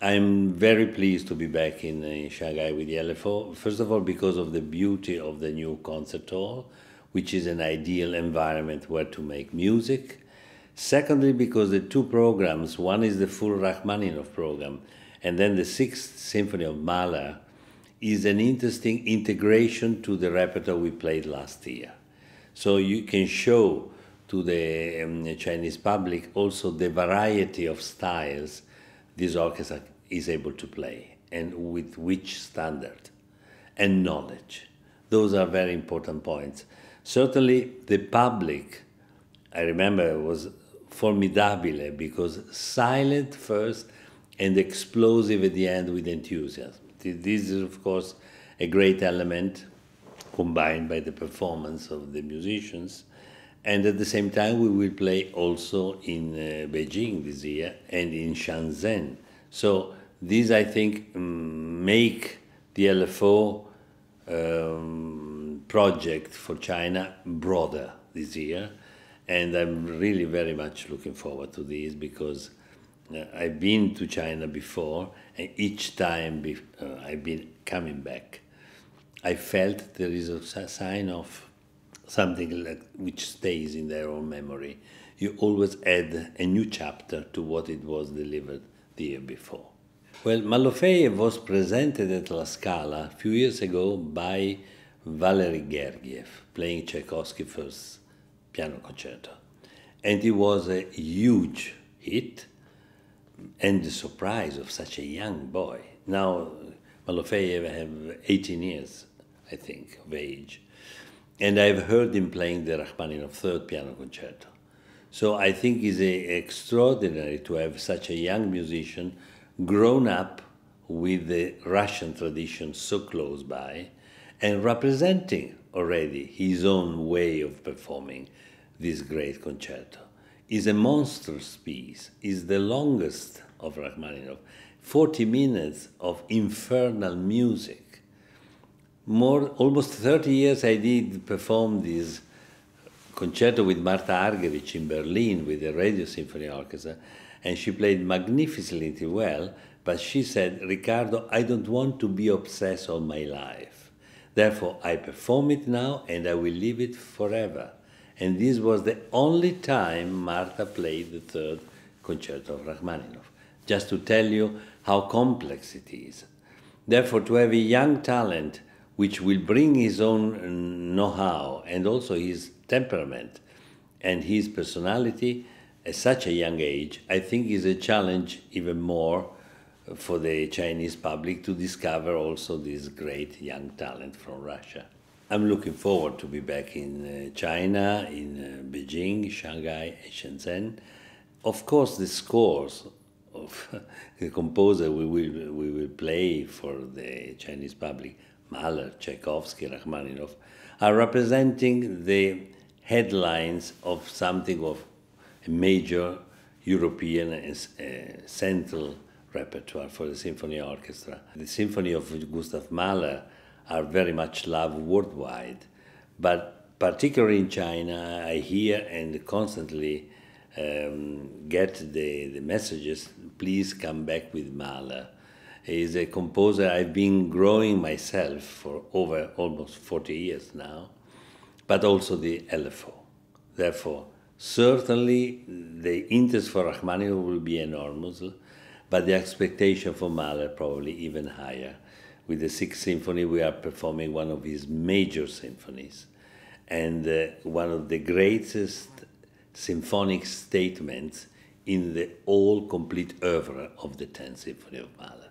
I'm very pleased to be back in Shanghai with the LFO. First of all, because of the beauty of the new concert hall, which is an ideal environment where to make music. Secondly, because the two programs, one is the full Rachmaninoff program, and then the Sixth Symphony of Mahler, is an interesting integration to the repertoire we played last year. So you can show to the Chinese public also the variety of styles this orchestra is able to play and with which standard and knowledge. Those are very important points. Certainly the public, I remember, was formidable because silent first and explosive at the end with enthusiasm. This is, of course, a great element combined by the performance of the musicians. And at the same time, we will play also in Beijing this year and in Shenzhen. So these, I think, make the LFO project for China broader this year. And I'm really very much looking forward to this because I've been to China before, and each time I've been coming back, I felt there is a sign of something like which stays in their own memory. You always add a new chapter to what it was delivered the year before. Well, Malofeev was presented at La Scala a few years ago by Valery Gergiev, playing Tchaikovsky first piano concerto. And it was a huge hit and the surprise of such a young boy. Now, Malofeev have 18 years, I think, of age. And I've heard him playing the Rachmaninoff third piano concerto. So I think it's extraordinary to have such a young musician grown up with the Russian tradition so close by and representing already his own way of performing this great concerto. It's a monstrous piece. It's the longest of Rachmaninoff. 40 minutes of infernal music. Almost 30 years I did perform this concerto with Marta Argerich in Berlin with the Radio Symphony Orchestra, and she played magnificently well, but she said, Riccardo, I don't want to be obsessed all my life. Therefore, I perform it now and I will leave it forever. And this was the only time Marta played the third concerto of Rachmaninoff, just to tell you how complex it is. Therefore, to have a young talent which will bring his own know-how and also his temperament and his personality at such a young age, I think is a challenge even more for the Chinese public to discover also this great young talent from Russia. I'm looking forward to be back in China, in Beijing, Shanghai, and Shenzhen. Of course, the scores of the composer we will play for the Chinese public, Mahler, Tchaikovsky, Rachmaninoff, are representing the headlines of something of a major European and central repertoire for the symphony orchestra. The symphony of Gustav Mahler are very much loved worldwide, but particularly in China, I hear and constantly get the messages, please come back with Mahler. He is a composer I've been growing myself for over almost 40 years now, but also the LFO. Therefore, certainly the interest for Rachmaninoff will be enormous, but the expectation for Mahler probably even higher. With the Sixth Symphony, we are performing one of his major symphonies and one of the greatest symphonic statements in the all complete oeuvre of the 10th Symphony of Mahler.